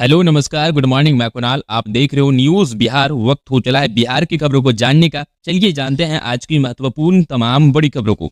Hello नमस्कार good morning, मैं कुणाल। आप देख रहे हो न्यूज़ बिहार। वक्त हो चला है बिहार की खबरों को जानने का। चलिए जानते हैं आज की महत्वपूर्ण तमाम बड़ी खबरों को।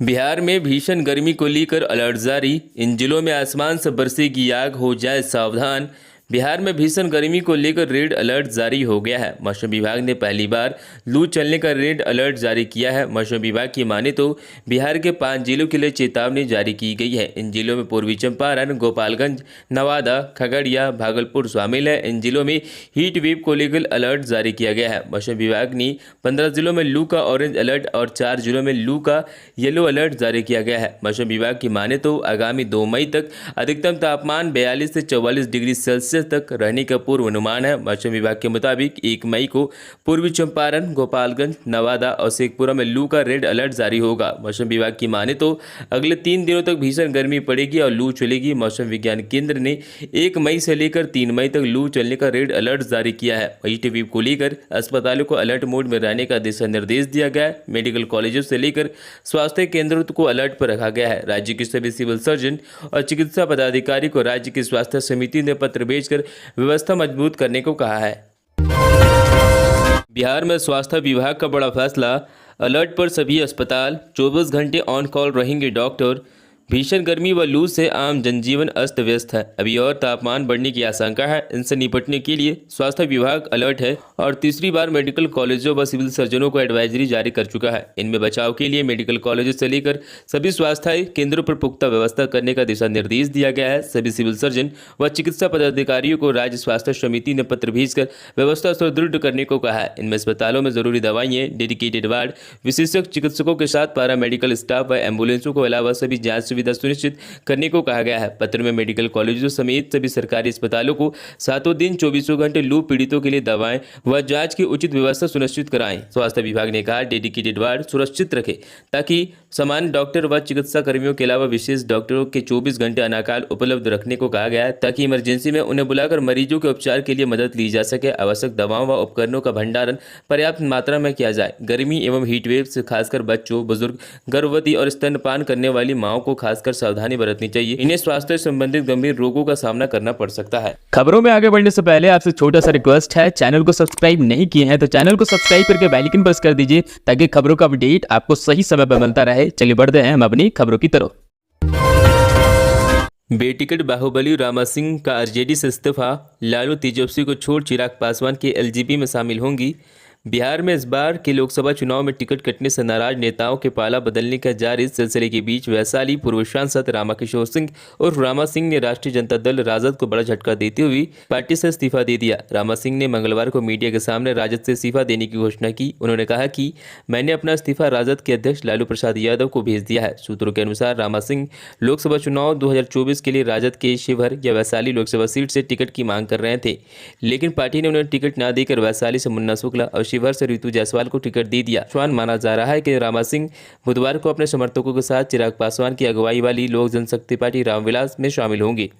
बिहार में भीषण गर्मी को लेकर अलर्ट जारी। इन जिलों में आसमान से बरसेगी आग, हो जाए सावधान। बिहार में भीषण गर्मी को लेकर रेड अलर्ट जारी हो गया है। मौसम विभाग ने पहली बार लू चलने का रेड अलर्ट जारी किया है। मौसम विभाग की माने तो बिहार के 5 जिलों के लिए चेतावनी जारी की गई है। इन जिलों में पूर्वी चंपारण, गोपालगंज, नवादा, खगड़िया, भागलपुर शामिल है। इन जिलों में हीट वेव को लेकर अलर्ट जारी किया गया है। मौसम विभाग ने 15 जिलों में लू का ऑरेंज अलर्ट और 4 जिलों में लू का येलो अलर्ट जारी किया गया है। मौसम विभाग की माने तो आगामी 2 मई तक अधिकतम तापमान 42 से 44 डिग्री सेल्सियस तक रहने का पूर्व अनुमान है। मौसम विभाग के मुताबिक 1 मई को पूर्वी चंपारण, गोपालगंज, नवादा और शेखपुरा में लू का रेड अलर्ट जारी होगा। मौसम विभाग की माने तो अगले 3 दिनों तक भीषण गर्मी पड़ेगी और लू चलेगी। मौसम विज्ञान केंद्र ने 1 मई से लेकर 3 मई तक लू चलने का रेड अलर्ट जारी किया है। हीट वेव को लेकर अस्पतालों को अलर्ट मोड में रहने का दिशा निर्देश दिया गया है। मेडिकल कॉलेजों से लेकर स्वास्थ्य केंद्रों को अलर्ट पर रखा गया है। राज्य के सभी सिविल सर्जन और चिकित्सा पदाधिकारी को राज्य की स्वास्थ्य समिति ने पत्र भेजकर व्यवस्था मजबूत करने को कहा है। बिहार में स्वास्थ्य विभाग का बड़ा फैसला। अलर्ट पर सभी अस्पताल, 24 घंटे ऑन कॉल रहेंगे डॉक्टर। भीषण गर्मी व लू से आम जनजीवन अस्त व्यस्त है। अभी और तापमान बढ़ने की आशंका है। इनसे निपटने के लिए स्वास्थ्य विभाग अलर्ट है और तीसरी बार मेडिकल कॉलेजों व सिविल सर्जनों को एडवाइजरी जारी कर चुका है। इनमें बचाव के लिए मेडिकल कॉलेजों से लेकर सभी स्वास्थ्य केंद्रों पर पुख्ता व्यवस्था करने का दिशा निर्देश दिया गया है। सभी सिविल सर्जन व चिकित्सा पदाधिकारियों को राज्य स्वास्थ्य समिति ने पत्र भेजकर व्यवस्था सुदृढ़ करने को कहा है। इनमें अस्पतालों में जरूरी दवाइयाँ, डेडिकेटेड वार्ड, विशेषज्ञ चिकित्सकों के साथ पैरा मेडिकल स्टाफ व एम्बुलेंसों को अलावा सभी जांच सुविधा सुनिश्चित करने को कहा गया है। पत्र में मेडिकल कॉलेजों समेत सभी सरकारी अस्पतालों को 7 दिन 24 घंटे लू पीड़ितों के लिए दवाएं व जांच की उचित व्यवस्था सुनिश्चित कराएं। स्वास्थ्य विभाग ने कहा डेडिकेटेड वार्ड सुरक्षित रखें ताकि सामान्य डॉक्टर व चिकित्सा कर्मियों के अलावा विशेष डॉक्टरों के 24 घंटे अनाकाल उपलब्ध रखने को कहा गया है ताकि इमरजेंसी में उन्हें बुलाकर मरीजों के उपचार के लिए मदद ली जा सके। आवश्यक दवाओं व उपकरणों का भंडारण पर्याप्त मात्रा में किया जाए। गर्मी एवं हीट वेव से खासकर बच्चों, बुजुर्ग, गर्भवती और स्तनपान करने वाली माओं को खासकर सावधानी बरतनी चाहिए। इन्हें स्वास्थ्य संबंधित गंभीर रोगों का सामना करना पड़ सकता है। खबरों में आगे बढ़ने से पहले आपसे छोटा सा रिक्वेस्ट है, चैनल को सब्सक्राइब नहीं किए हैं तो चैनल को सब्सक्राइब करके बेल आइकन प्रेस कर दीजिए ताकि खबरों का अपडेट आपको सही समय पर मिलता रहे। चलिए बढ़ते हैं हम अपनी खबरों की तरफ। बेटिकट बाहुबली रामा सिंह का आरजेडी से इस्तीफा। लालू तेजस्वी को छोड़ चिराग पासवान के एलजेपी में शामिल होंगी। बिहार में इस बार के लोकसभा चुनाव में टिकट कटने से नाराज नेताओं के पाला बदलने का जारी सिलसिले के बीच वैशाली पूर्व सांसद रामाकिशोर सिंह और रामा सिंह ने राष्ट्रीय जनता दल राजद को बड़ा झटका देते हुए पार्टी से इस्तीफा दे दिया। रामा सिंह ने मंगलवार को मीडिया के सामने राजद से इस्तीफा देने की घोषणा की। उन्होंने कहा कि मैंने अपना इस्तीफा राजद के अध्यक्ष लालू प्रसाद यादव को भेज दिया है। सूत्रों के अनुसार रामा सिंह लोकसभा चुनाव 2024 के लिए राजद के शिवहर या वैशाली लोकसभा सीट से टिकट की मांग कर रहे थे, लेकिन पार्टी ने उन्हें टिकट न देकर वैशाली से मुन्ना शुक्ला और शिवहर से ऋतु जायसवाल को टिकट दे दिया। स्वान माना जा रहा है कि रामा सिंह बुधवार को अपने समर्थकों के साथ चिराग पासवान की अगुवाई वाली लोक जनशक्ति पार्टी रामविलास में शामिल होंगे।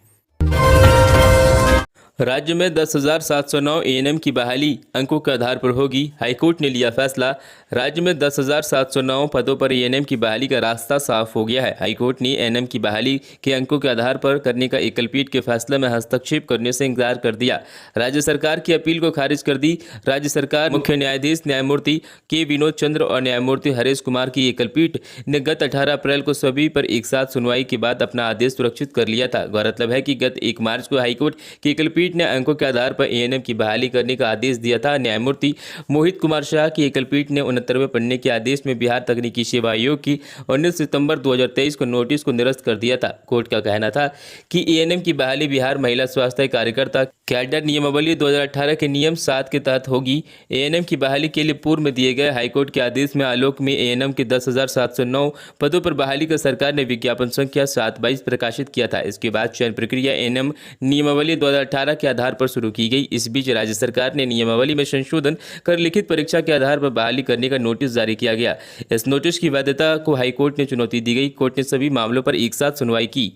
राज्य में 10,709 एएनएम की बहाली अंकों के आधार पर होगी। हाईकोर्ट ने लिया फैसला। राज्य में 10,709 पदों पर एएनएम की बहाली का रास्ता साफ हो गया है। हाईकोर्ट ने एएनएम की बहाली के अंकों के आधार पर करने का एकलपीठ के फैसले में हस्तक्षेप करने से इंकार कर दिया। राज्य सरकार की अपील को खारिज कर दी। राज्य सरकार मुख्य न्यायाधीश न्यायमूर्ति के विनोद चंद्र और न्यायमूर्ति हरेश कुमार की एकलपीठ ने गत 18 अप्रैल को सभी पर एक साथ सुनवाई के बाद अपना आदेश सुरक्षित कर लिया था। गौरतलब है कि गत 1 मार्च को हाईकोर्ट की एकलपीठ ने अंकों के आधार पर एएनएम की बहाली करने का आदेश दिया था। न्यायमूर्ति मोहित कुमार शाह की एकलपीठ ने 69वें पन्ने के आदेश में बिहार तकनीकी सेवा आयोग की 19 सितंबर 2023 को नोटिस को निरस्त कर दिया था। कोर्ट का कहना था कि एएनएम की बहाली बिहार महिला स्वास्थ्य कार्यकर्ता कैडर नियमावली 2018 के नियम 7 के तहत होगी। एएनएम की बहाली के लिए पूर्व में दिए गए हाईकोर्ट के आदेश में आलोक में एएनएम के 10,709 पदों पर बहाली का सरकार ने विज्ञापन संख्या 722 प्रकाशित किया था। इसके बाद चयन प्रक्रिया एएनएम नियमावली 2018 के आधार पर शुरू की गई। इस बीच राज्य सरकार ने नियमावली में संशोधन कर लिखित परीक्षा के आधार पर बहाली करने का नोटिस जारी किया गया। इस नोटिस की वैधता को हाईकोर्ट ने चुनौती दी गई। कोर्ट ने सभी मामलों पर एक साथ सुनवाई की।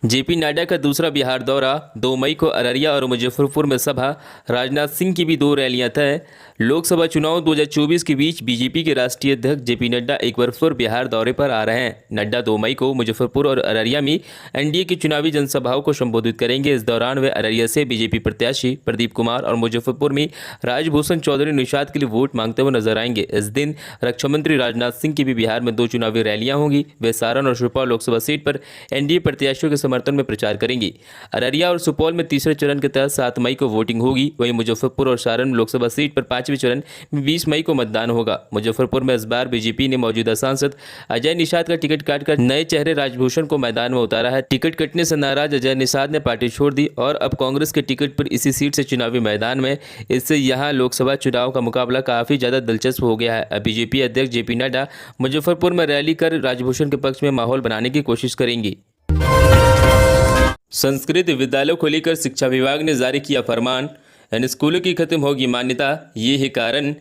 जेपी नड्डा का दूसरा बिहार दौरा, 2 मई को अररिया और मुजफ्फरपुर में सभा, राजनाथ सिंह की भी 2 रैलियां तय। लोकसभा चुनाव 2024 के बीच बीजेपी के राष्ट्रीय अध्यक्ष जेपी नड्डा एक बार फिर बिहार दौरे पर आ रहे हैं। नड्डा 2 मई को मुजफ्फरपुर और अररिया में एनडीए की चुनावी जनसभाओं को संबोधित करेंगे। इस दौरान वे अररिया से बीजेपी प्रत्याशी प्रदीप कुमार और मुजफ्फरपुर में राजभूषण चौधरी निषाद के लिए वोट मांगते हुए नजर आएंगे। इस दिन रक्षा मंत्री राजनाथ सिंह की भी बिहार में 2 चुनावी रैलियां होंगी। वे सारण और सुपौल लोकसभा सीट पर एनडीए प्रत्याशियों के समर्थन में प्रचार करेंगी। अररिया और सुपौल में तीसरे चरण के तहत 7 मई को वोटिंग होगी। वहीं मुजफ्फरपुर और सारण लोकसभा सीट पर 5वें चरण में 20 मई को मतदान होगा। मुजफ्फरपुर में इस बार बीजेपी ने मौजूदा सांसद अजय निषाद का टिकट काटकर नए चेहरे राजभूषण को मैदान में उतारा है। टिकट कटने से नाराज अजय निषाद ने पार्टी छोड़ दी और अब कांग्रेस के टिकट पर इसी सीट से चुनावी मैदान में। इससे यहां लोकसभा चुनाव का मुकाबला काफी ज्यादा दिलचस्प हो गया है। अब बीजेपी अध्यक्ष जेपी नड्डा मुजफ्फरपुर में रैली कर राजभूषण के पक्ष में माहौल बनाने की कोशिश करेंगी। संस्कृत विद्यालयों को लेकर शिक्षा विभाग ने जारी किया फरमान, इन स्कूलों की खत्म होगी मान्यता, ये है कारण।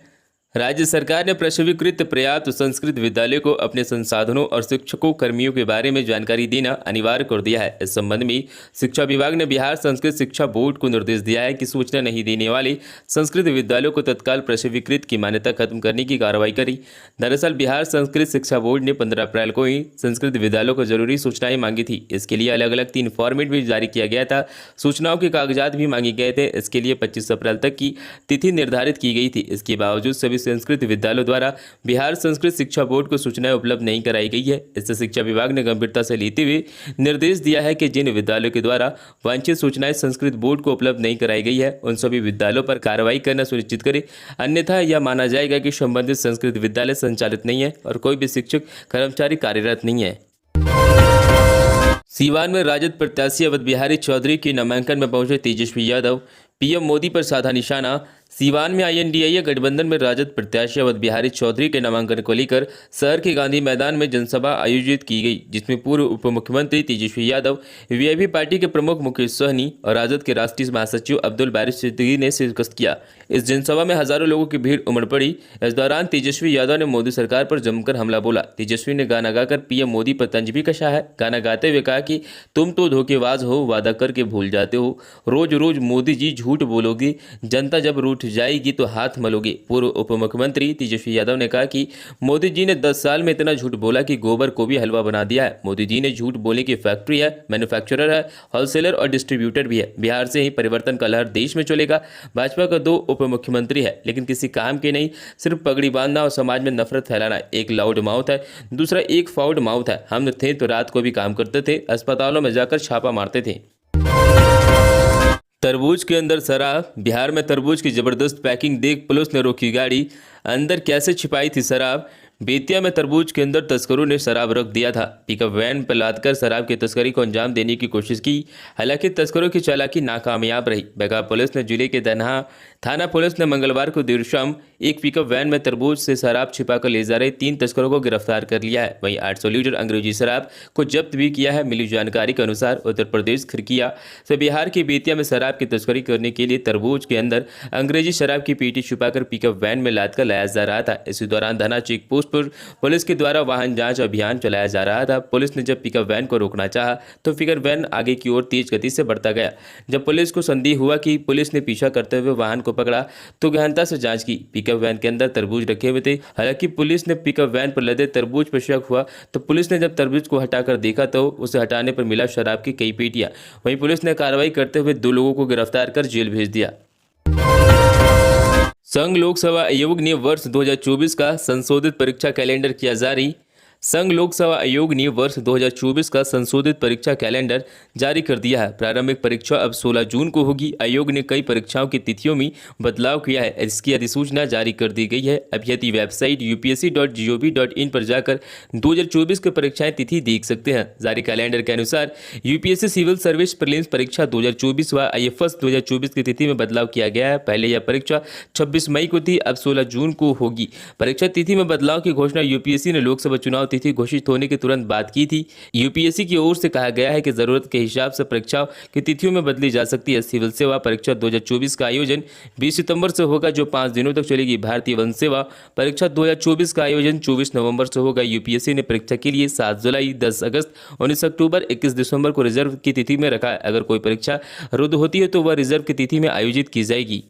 राज्य सरकार ने प्रस्वीकृत पर्याप्त संस्कृत विद्यालयों को अपने संसाधनों और शिक्षकों कर्मियों के बारे में जानकारी देना अनिवार्य कर दिया है। इस संबंध में शिक्षा विभाग ने बिहार संस्कृत शिक्षा बोर्ड को निर्देश दिया है कि सूचना नहीं देने वाले संस्कृत विद्यालयों को तत्काल प्रस्वीकृत की मान्यता खत्म करने की कार्रवाई करी। दरअसल बिहार संस्कृत शिक्षा बोर्ड ने 15 अप्रैल को ही संस्कृत विद्यालयों को जरूरी सूचनाएं मांगी थी। इसके लिए अलग अलग 3 फॉर्मेट भी जारी किया गया था। सूचनाओं के कागजात भी मांगे गए थे। इसके लिए 25 अप्रैल तक की तिथि निर्धारित की गई थी। इसके बावजूद सभी संस्कृत विद्यालयों द्वारा बिहार संस्कृत शिक्षा बोर्ड को सूचनाएं उपलब्ध नहीं कराई गई है। इससे शिक्षा विभाग ने गंभीरता से लेते हुए निर्देश दिया है कि जिन विद्यालयों के द्वारा वांछित सूचनाएं संस्कृत बोर्ड को उपलब्ध नहीं कराई गई है उन सभी विद्यालयों पर कार्रवाई करना सुनिश्चित करें, अन्यथा यह माना जाएगा कि संबंधित संस्कृत विद्यालय संचालित नहीं है और कोई भी शिक्षक कर्मचारी कार्यरत नहीं है। सीवान में राजद प्रत्याशी अवध बिहारी चौधरी के नामांकन में पहुंचे तेजस्वी यादव, पीएम मोदी पर साधा निशाना। सीवान में आईएनडीए गठबंधन में राजद प्रत्याशी अवध बिहारी चौधरी के नामांकन को लेकर शहर के गांधी मैदान में जनसभा आयोजित की गई, जिसमें पूर्व उप मुख्यमंत्री तेजस्वी यादव, वीआईपी पार्टी के प्रमुख मुकेश सहनी और राजद के राष्ट्रीय महासचिव अब्दुल बारी सिद्दीकी ने शिरकत किया। इस जनसभा में हजारों लोगों की भीड़ उमड़ पड़ी। इस दौरान तेजस्वी यादव ने मोदी सरकार पर जमकर हमला बोला। तेजस्वी ने गाना गाकर पीएम मोदी पर तंज भी कसा है। गाना गाते हुए कहा कि तुम तो धोखेबाज हो, वादा करके भूल जाते हो, रोज रोज मोदी जी झूठ बोलोगे, जनता जब रूठ जाएगी तो हाथ मलोगे। पूर्व उप मुख्यमंत्री तेजस्वी यादव ने कहा कि मोदी जी ने 10 साल में इतना झूठ बोला कि गोबर को भी हलवा बना दिया है। मोदी जी ने झूठ बोलने की फैक्ट्री है, मैन्युफैक्चरर है, होलसेलर और डिस्ट्रीब्यूटर भी है। बिहार से ही परिवर्तन का लहर देश में चलेगा। भाजपा का 2 उप मुख्यमंत्री है लेकिन किसी काम के नहीं, सिर्फ पगड़ी बांधना और समाज में नफरत फैलाना। एक लाउड माउथ है, दूसरा एक फाउड माउथ है। हम थे तो रात को भी काम करते थे, अस्पतालों में जाकर छापा मारते थे। तरबूज के अंदर शराब, बिहार में तरबूज की जबरदस्त पैकिंग देख पुलिस ने रोकी गाड़ी। अंदर कैसे छिपाई थी शराब? बेतिया में तरबूज के अंदर तस्करों ने शराब रख दिया था। पिकअप वैन पर लादकर शराब की तस्करी को अंजाम देने की कोशिश की, हालांकि तस्करों की चालाकी नाकामयाब रही। बेगा पुलिस ने जिले के दनहा थाना पुलिस ने मंगलवार को देर शाम एक पिकअप वैन में तरबूज से शराब छिपाकर ले जा रहे 3 तस्करों को गिरफ्तार कर लिया है। वहीं 800 लीटर अंग्रेजी शराब को जब्त भी किया है। मिली जानकारी के अनुसार उत्तर प्रदेश खिरकिया से बिहार के बेतिया में शराब की तस्करी करने के लिए तरबूज के अंदर अंग्रेजी शराब की पेटी छुपाकर पिकअप वैन में लादकर लाया जा रहा था। इसी दौरान धना चेक पोस्ट पर पुलिस के द्वारा वाहन जांच अभियान चलाया जा रहा था। पुलिस ने जब पिकअप वैन को रोकना चाहा तो पिकअप वैन आगे की ओर तेज गति से बढ़ता गया। जब पुलिस को संदेह हुआ कि पुलिस ने पीछा करते हुए वाहन को पकड़ा तो गहनता से जांच की। पिकअप वैन के अंदर तरबूज रखे हुए थे। हालांकि पुलिस ने पिकअप वैन पर लदे तरबूज पर शक हुआ तो पुलिस ने जब तरबूज को हटाकर देखा तो उसे हटाने पर मिला शराब की कई पेटियां। वहीं पुलिस ने कार्रवाई करते हुए 2 लोगों को गिरफ्तार कर जेल भेज दिया। संघ लोकसेवा आयोग ने वर्ष 2024 का संशोधित परीक्षा कैलेंडर किया जारी। संघ लोक सेवा आयोग ने वर्ष 2024 का संशोधित परीक्षा कैलेंडर जारी कर दिया है। प्रारंभिक परीक्षा अब 16 जून को होगी। आयोग ने कई परीक्षाओं की तिथियों में बदलाव किया है। इसकी अधिसूचना जारी कर दी गई है। अभ्यर्थी वेबसाइट upsc.gov.in पर जाकर 2024 की परीक्षाएं तिथि देख सकते हैं। जारी कैलेंडर के अनुसार यूपीएससी सिविल सर्विस प्रीलिम्स परीक्षा 2024 व आईएफएस 2024 की तिथि में बदलाव किया गया है। पहले यह परीक्षा 26 मई को थी, अब 16 जून को होगी। परीक्षा तिथि में बदलाव की घोषणा यूपीएससी ने लोकसभा चुनाव तिथि घोषित होने के तुरंत बाद की थी। यूपीएससी की ओर से कहा गया है कि जरूरत के हिसाब से परीक्षाओं की तिथियों में बदली जा सकती है। सिविल सेवा परीक्षा 2024 का आयोजन 20 सितंबर से होगा, जो 5 दिनों तक चलेगी। भारतीय वन सेवा परीक्षा 2024 का आयोजन 24 नवंबर से होगा। यूपीएससी ने परीक्षा के लिए 7 जुलाई, 10 अगस्त, 19 अक्टूबर, 21 दिसंबर को रिजर्व की तिथि में रखा है। अगर कोई परीक्षा रद्द होती है तो वह रिजर्व की तिथि में आयोजित की जाएगी।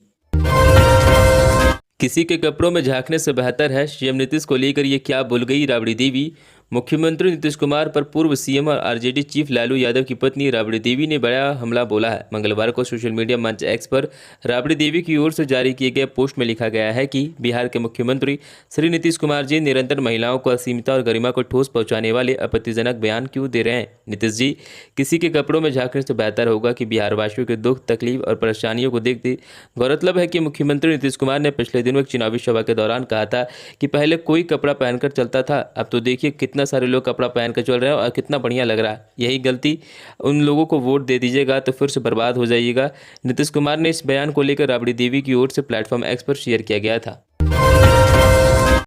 किसी के कपड़ों में झांकने से बेहतर है, सीएम नीतीश को लेकर ये क्या बोल गई राबड़ी देवी। मुख्यमंत्री नीतीश कुमार पर पूर्व सीएम और आरजेडी चीफ लालू यादव की पत्नी राबड़ी देवी ने बड़ा हमला बोला है। मंगलवार को सोशल मीडिया मंच एक्स पर राबड़ी देवी की ओर से जारी किए गए पोस्ट में लिखा गया है कि बिहार के मुख्यमंत्री श्री नीतीश कुमार जी निरंतर महिलाओं को असीमितता और गरिमा को ठोस पहुंचाने वाले आपत्तिजनक बयान क्यों दे रहे हैं। नीतीश जी, किसी के कपड़ों में झांकने से बेहतर होगा कि बिहारवासियों के दुख, तकलीफ और परेशानियों को देखते। गौरतलब है कि मुख्यमंत्री नीतीश कुमार ने पिछले दिनों एक चुनावी सभा के दौरान कहा था कि पहले कोई कपड़ा पहनकर चलता था, अब तो देखिए कितना सारे लोग कपड़ा पहन कर चल रहे हैं और कितना बढ़िया लग रहा है। यही गलती उन लोगों को वोट दे दीजिएगा तो फिर से बर्बाद हो जाइएगा। नीतीश कुमार ने इस बयान को लेकर राबड़ी देवी की ओर से प्लेटफॉर्म एक्स पर शेयर किया गया था।